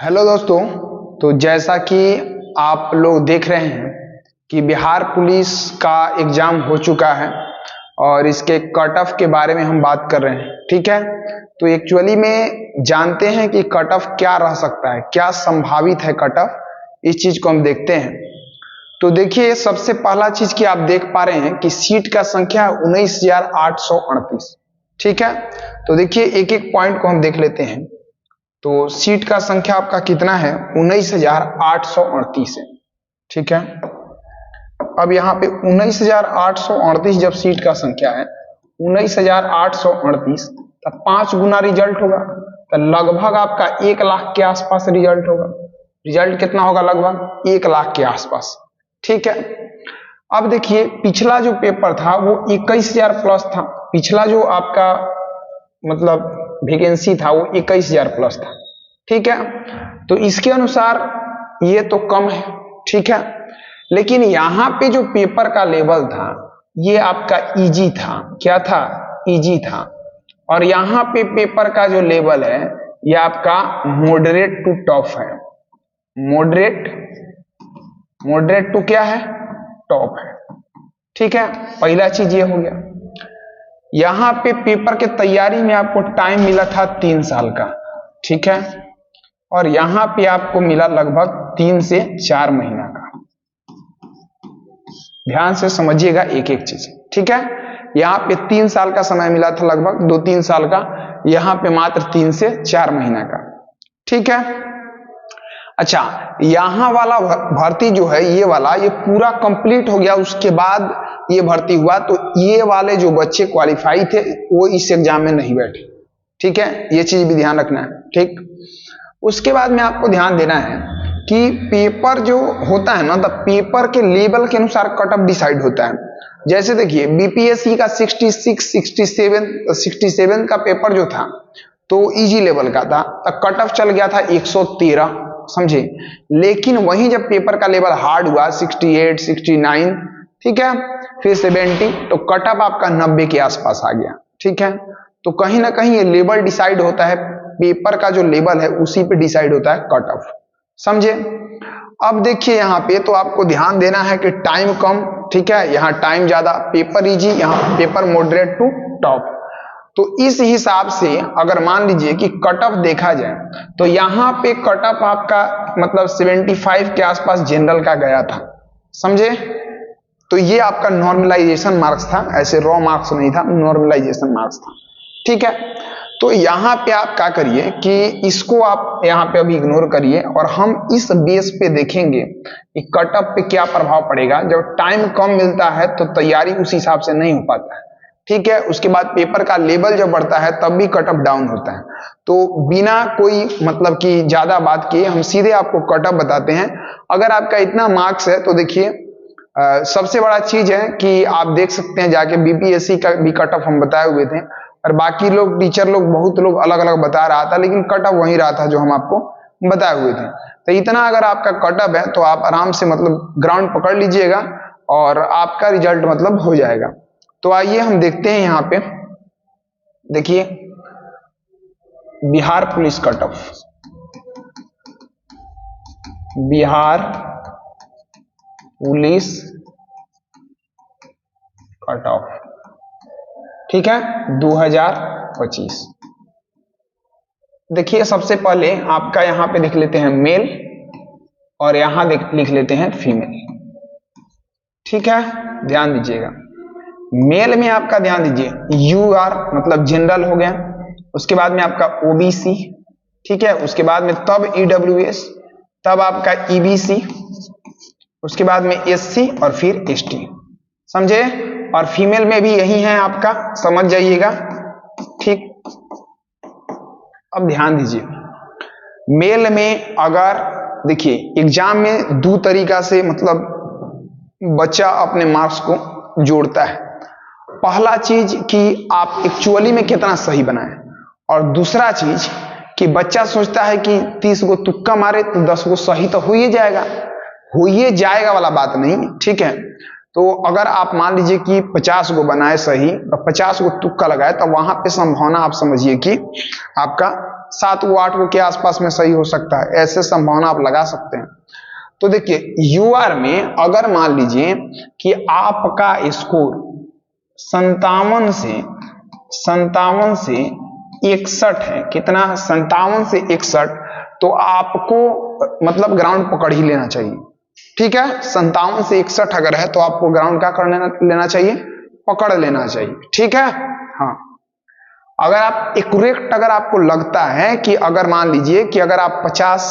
Hello दोस्तों। तो जैसा कि आप लोग देख रहे हैं कि बिहार पुलिस का एग्जाम हो चुका है और इसके कट ऑफ के बारे में हम बात कर रहे हैं। ठीक है, तो एक्चुअली में जानते हैं कि कट ऑफ क्या रह सकता है, क्या संभावित है कट ऑफ, इस चीज को हम देखते हैं। तो देखिए, सबसे पहला चीज कि आप देख पा रहे हैं कि सीट का संख्या 19,838। ठीक है, तो देखिए एक एक पॉइंट को हम देख लेते हैं। तो सीट का संख्या आपका कितना है? 19,838 है। ठीक है, अब यहाँ पे 19,838 जब सीट का संख्या है 19,838, तब 5 गुना रिजल्ट होगा, तो लगभग आपका 1 लाख के आसपास रिजल्ट होगा। रिजल्ट कितना होगा? लगभग 1 लाख के आसपास। ठीक है, अब देखिए पिछला जो पेपर था वो 21,000 प्लस था। पिछला जो आपका मतलब वैकेंसी था वो 21,000 प्लस था। ठीक है, तो इसके अनुसार ये तो कम है। ठीक है, लेकिन यहाँ पे जो पेपर का लेवल था ये आपका इजी था। क्या था? इजी था। और यहाँ पे पेपर का जो लेवल है ये आपका मॉडरेट टू टफ है। मॉडरेट टू क्या है? टॉप है। ठीक है, पहला चीज ये हो गया। यहाँ पे पेपर के तैयारी में आपको टाइम मिला था 3 साल का। ठीक है, और यहाँ पे आपको मिला लगभग 3 से 4 महीना का। ध्यान से समझिएगा एक एक चीज। ठीक है, यहाँ पे 3 साल का समय मिला था, लगभग 2-3 साल का। यहाँ पे मात्र 3 से 4 महीना का। ठीक है, अच्छा, यहाँ वाला भर्ती जो है ये वाला ये पूरा कंप्लीट हो गया, उसके बाद ये भर्ती हुआ। तो ये वाले जो बच्चे क्वालिफाई थे वो इस एग्जाम में नहीं बैठे। ठीक है, ये चीज भी ध्यान रखना है। ठीक, उसके बाद में आपको ध्यान देना है कि पेपर जो होता है ना, तो पेपर के लेवल के अनुसार कट ऑफ डिसाइड होता है। जैसे देखिए बीपीएससी का 67 का पेपर जो था तो इजी लेवल का था, तो कट ऑफ चल गया था 113। समझे? लेकिन वहीं जब पेपर का लेवल हार्ड हुआ 68, 69, ठीक है, फिर 70, तो कट ऑफ आपका 90 के आसपास आ गया। ठीक है, तो कहीं ना कहीं ये लेवल डिसाइड होता है, पेपर का जो लेवल है उसी पे डिसाइड होता है कट ऑफ। समझे? अब देखिए यहाँ पे तो आपको ध्यान देना है कि टाइम कम, ठीक है, यहाँ टाइम ज्यादा, पेपर इजी, यहाँ पेपर मॉडरेट टू टॉप। तो इस हिसाब से अगर मान लीजिए कि कट ऑफ देखा जाए तो यहाँ पे कट ऑफ आपका मतलब 75 के आसपास जनरल का गया था। समझे? तो ये आपका नॉर्मलाइजेशन मार्क्स था, ऐसे रॉ मार्क्स नहीं था, नॉर्मलाइजेशन मार्क्स था। ठीक है, तो यहाँ पे आप क्या करिए कि इसको आप यहाँ पे अभी इग्नोर करिए और हम इस बेस पे देखेंगे कि कट ऑफ पे क्या प्रभाव पड़ेगा। जब टाइम कम मिलता है तो तैयारी उस हिसाब से नहीं हो पाता है। ठीक है, उसके बाद पेपर का लेवल जब बढ़ता है तब भी कट ऑफ डाउन होता है। तो बिना कोई मतलब कि ज्यादा बात किए हम सीधे आपको कट ऑफ बताते हैं। अगर आपका इतना मार्क्स है तो देखिए सबसे बड़ा चीज है कि आप देख सकते हैं जाके बीपीएससी का भी कट ऑफ हम बताए हुए थे, और बाकी लोग टीचर लोग बहुत लोग अलग अलग बता रहा था, लेकिन कट ऑफ वही रहा था जो हम आपको बताए हुए थे। तो इतना अगर आपका कट ऑफ है तो आप आराम से मतलब ग्राउंड पकड़ लीजिएगा और आपका रिजल्ट मतलब हो जाएगा। तो आइए हम देखते हैं यहाँ पे। देखिए Bihar police cut off, Bihar police cut off, ठीक है, 2025। देखिए सबसे पहले आपका यहाँ पे लिख लेते हैं मेल और यहाँ लिख लेते हैं फीमेल। ठीक है, ध्यान दीजिएगा। मेल में आपका ध्यान दीजिए यूआर मतलब जनरल हो गया, उसके बाद में आपका ओबीसी, ठीक है, उसके बाद में तब ईडब्ल्यूएस, तब आपका ईबीसी, उसके बाद में एससी और फिर एसटी। समझे? और फीमेल में भी यही है आपका, समझ जाइएगा। ठीक, अब ध्यान दीजिए मेल में अगर देखिए एग्जाम में 2 तरीका से मतलब बच्चा अपने मार्क्स को जोड़ता है। पहला चीज कि आप एक्चुअली में कितना सही बनाए, और दूसरा चीज कि बच्चा सोचता है कि 30 गो तुक्का मारे तो 10 गो सही तो हो ही जाएगा वाला बात नहीं। ठीक है, तो अगर आप मान लीजिए कि 50 गो बनाए सही और 50 गो तुक्का लगाए तो वहां पे संभावना आप समझिए कि आपका 7 को 8 को के आसपास में सही हो सकता है, ऐसे संभावना आप लगा सकते हैं। तो देखिए यूआर में अगर मान लीजिए कि आपका स्कोर 57 से 61 है, कितना 57 से 61, तो आपको मतलब ग्राउंड पकड़ ही लेना चाहिए। ठीक है, 57 से 61 अगर है तो आपको ग्राउंड क्या कर लेना चाहिए, पकड़ लेना चाहिए। ठीक है, हाँ अगर आप एक्यूरेट अगर आपको लगता है कि अगर मान लीजिए कि अगर आप 50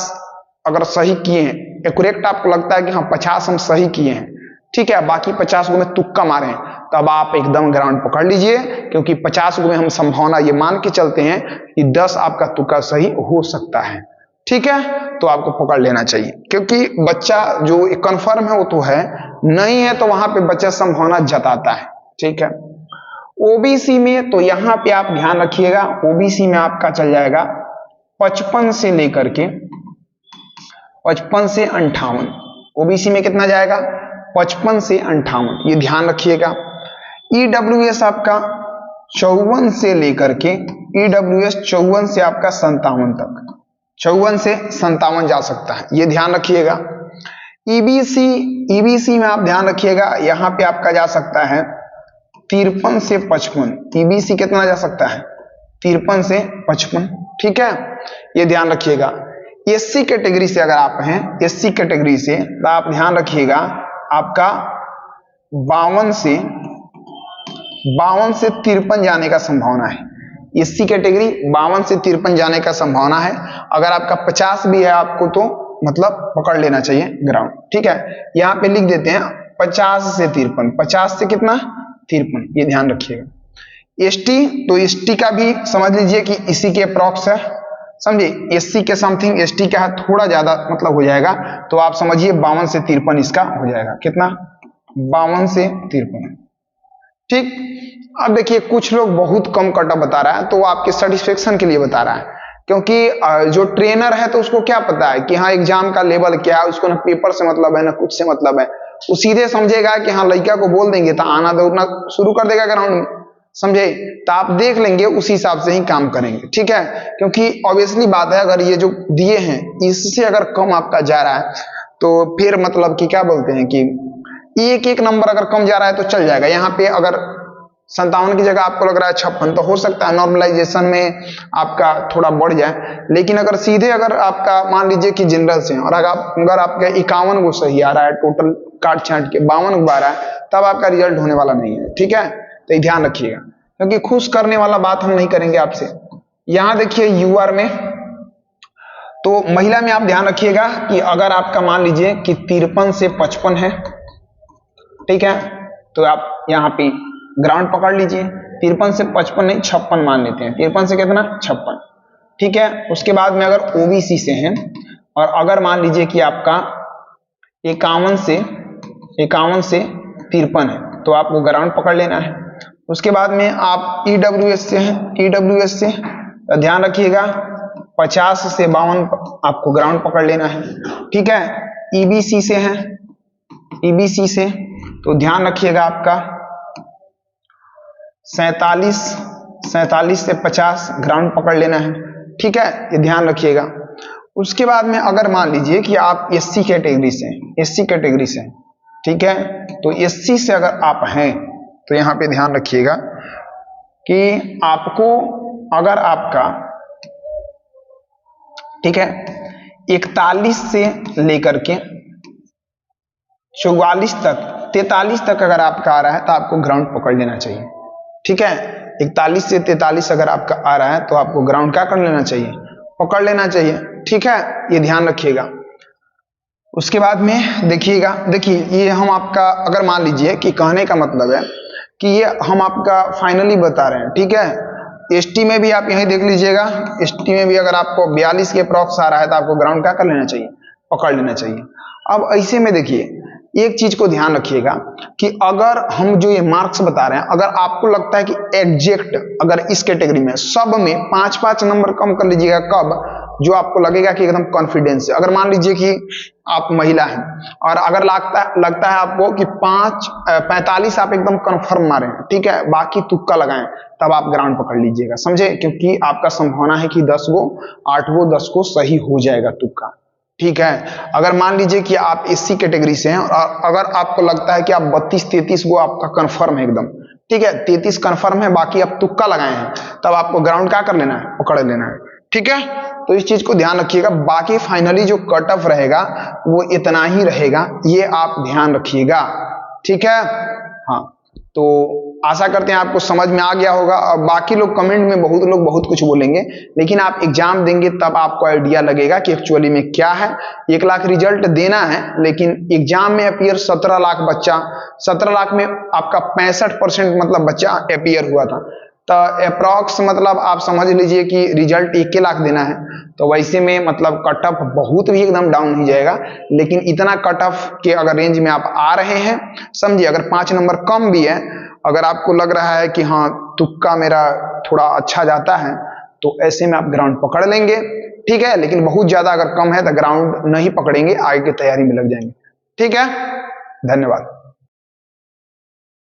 अगर सही किए हैं, एक्यूरेट आपको लगता है कि हाँ 50 हम सही किए हैं, ठीक है, बाकी 50 को में तुक्का मारे हैं, तब आप एकदम ग्राउंड पकड़ लीजिए, क्योंकि 50 को में हम संभावना ये मान के चलते हैं कि 10 आपका तुक्का सही हो सकता है। ठीक है, तो आपको पकड़ लेना चाहिए, क्योंकि बच्चा जो कंफर्म है वो तो है, नहीं है तो वहां पे बच्चा संभावना जताता है। ठीक है, ओबीसी में तो यहां पे आप ध्यान रखिएगा, ओबीसी में आपका चल जाएगा 55 से लेकर के 55 से 58। ओबीसी में कितना जाएगा, 55 से 58, ये ध्यान रखिएगा। ईडब्ल्यूएस आपका 54 से लेकर के ईडब्ल्यूएस 54 से आपका 57 तक, 54 से 57 जा सकता है, ये ध्यान रखिएगा। ईबीसी में आप ध्यान रखिएगा, यहां पे आपका जा सकता है 53 से 55। ईबीसी कितना जा सकता है, 53 से 55। ठीक है, ये ध्यान रखिएगा। एससी कैटेगरी से अगर आप हैं, एससी कैटेगरी से तो आप ध्यान रखिएगा, आपका 52 से 53 जाने का संभावना है। एससी कैटेगरी 52 से 53 जाने का संभावना है। अगर आपका 50 भी है आपको तो मतलब पकड़ लेना चाहिए ग्राउंड। ठीक है, यहां पे लिख देते हैं 50 से 53, 50 से कितना 53, ये ध्यान रखिएगा। एसटी तो एसटी का भी समझ लीजिए कि इसी के अप्रॉक्स है, समझे, एससी के समथिंग एसटी का थोड़ा ज्यादा मतलब हो जाएगा, तो आप समझिए 52 से 53 इसका हो जाएगा, कितना 52 से 53। ठीक, अब देखिए कुछ लोग बहुत कम कटऑफ बता रहा है, तो वो आपके सेटिस्फेक्शन के लिए बता रहा है, क्योंकि जो ट्रेनर है तो उसको क्या पता है कि हाँ एग्जाम का लेवल क्या है, उसको ना पेपर से मतलब है ना कुछ से मतलब है, वो सीधे समझेगा कि हाँ लड़का को बोल देंगे तो आना दौड़ना शुरू कर देगा ग्राउंड में, समझे, तो आप देख लेंगे उसी हिसाब से ही काम करेंगे। ठीक है, क्योंकि ऑब्वियसली बात है, अगर ये जो दिए हैं इससे अगर कम आपका जा रहा है तो फिर मतलब कि क्या बोलते हैं कि एक नंबर अगर कम जा रहा है तो चल जाएगा। यहाँ पे अगर 57 की जगह आपको लग रहा है 56, तो हो सकता है नॉर्मलाइजेशन में आपका थोड़ा बढ़ जाए, लेकिन अगर सीधे अगर आपका मान लीजिए कि जनरल से और अगर आपका 51 को सही आ रहा है, टोटल काट छांट के 52 को आ रहा है, तब आपका रिजल्ट होने वाला नहीं है। ठीक है, तो ध्यान रखिएगा, क्योंकि खुश करने वाला बात हम नहीं करेंगे आपसे। यहां देखिए यूआर में तो महिला में आप ध्यान रखिएगा कि अगर आपका मान लीजिए कि 53 से 55 है, ठीक है, तो आप यहाँ पे ग्राउंड पकड़ लीजिए। 53 से 55 नहीं 56 मान लेते हैं, 53 से कितना 56। ठीक है, उसके बाद में अगर ओबीसी से हैं और अगर मान लीजिए कि आपका 51 से 53 है, तो आपको ग्राउंड पकड़ लेना है। उसके बाद में आप ईडब्ल्यूएस से हैं, ईडब्ल्यूएस से तो ध्यान रखिएगा 50 से 52 आपको ग्राउंड पकड़ लेना है। ठीक है, ईबीसी से हैं, ईबीसी से तो ध्यान रखिएगा आपका 47 से 50 ग्राउंड पकड़ लेना है। ठीक है, ये ध्यान रखिएगा। उसके बाद में अगर मान लीजिए कि आप एससी कैटेगरी से, एससी कैटेगरी से, ठीक है, तो एससी से अगर आप हैं तो यहां पे ध्यान रखिएगा कि आपको अगर आपका, ठीक है, 41 से लेकर के 44 तक 43 तक अगर आपका आ रहा है तो आपको ग्राउंड पकड़ लेना चाहिए। ठीक है, 41 से 43 अगर आपका आ रहा है तो आपको ग्राउंड क्या कर लेना चाहिए, पकड़ लेना चाहिए। ठीक है, ये ध्यान रखिएगा। उसके बाद में देखिएगा, देखिए ये हम आपका अगर मान लीजिए कि कहने का मतलब है कि ये हम आपका फाइनली बता रहे हैं। ठीक है, एसटी में भी आप यहीं देख लीजिएगा, एसटी में भी अगर आपको 42 के अप्रॉक्स आ रहा है तो आपको ग्राउंड क्या कर लेना चाहिए, पकड़ लेना चाहिए। अब ऐसे में देखिए एक चीज को ध्यान रखिएगा कि अगर हम जो ये मार्क्स बता रहे हैं, अगर आपको लगता है कि एग्जैक्ट अगर इस कैटेगरी में सब में 5-5 नंबर कम कर लीजिएगा, कब, जो आपको लगेगा कि एकदम कॉन्फिडेंस है। अगर मान लीजिए कि आप महिला हैं और अगर लगता है आपको कि 45 आप एकदम कंफर्म मारे, ठीक है, बाकी तुक्का लगाएं, तब आप ग्राउंड पकड़ लीजिएगा, समझे, क्योंकि आपका संभावना है कि 10 गो 8 गो 10 को सही हो जाएगा तुक्का, ठीक है। अगर मान लीजिए कि आप एससी कैटेगरी से हैं और अगर आपको लगता है कि आप 32-33 गो आपका कंफर्म है एकदम, ठीक है, 33 कंफर्म है, बाकी आप तुक्का लगाए हैं, तब आपको ग्राउंड क्या कर लेना है, पकड़ लेना है, ठीक है। तो इस चीज को ध्यान रखिएगा। बाकी फाइनली जो कट ऑफ रहेगा वो इतना ही रहेगा, ये आप ध्यान रखिएगा, ठीक है। हाँ, तो आशा करते हैं आपको समझ में आ गया होगा। और बाकी लोग कमेंट में बहुत लोग बहुत कुछ बोलेंगे, लेकिन आप एग्जाम देंगे तब आपको आइडिया लगेगा कि एक्चुअली में क्या है। 1 लाख रिजल्ट देना है, लेकिन एग्जाम में अपीयर 17 लाख बच्चा, 17 लाख में आपका 65% मतलब बच्चा अपीयर हुआ था, तो अप्रॉक्स मतलब आप समझ लीजिए कि रिजल्ट 1 लाख देना है, तो वैसे में मतलब कट ऑफ बहुत भी एकदम डाउन नहीं जाएगा, लेकिन इतना कट ऑफ के अगर रेंज में आप आ रहे हैं, समझिए, अगर 5 नंबर कम भी है, अगर आपको लग रहा है कि हाँ तुक्का मेरा थोड़ा अच्छा जाता है, तो ऐसे में आप ग्राउंड पकड़ लेंगे, ठीक है। लेकिन बहुत ज्यादा अगर कम है तो ग्राउंड नहीं पकड़ेंगे, आगे की तैयारी में लग जाएंगे, ठीक है। धन्यवाद।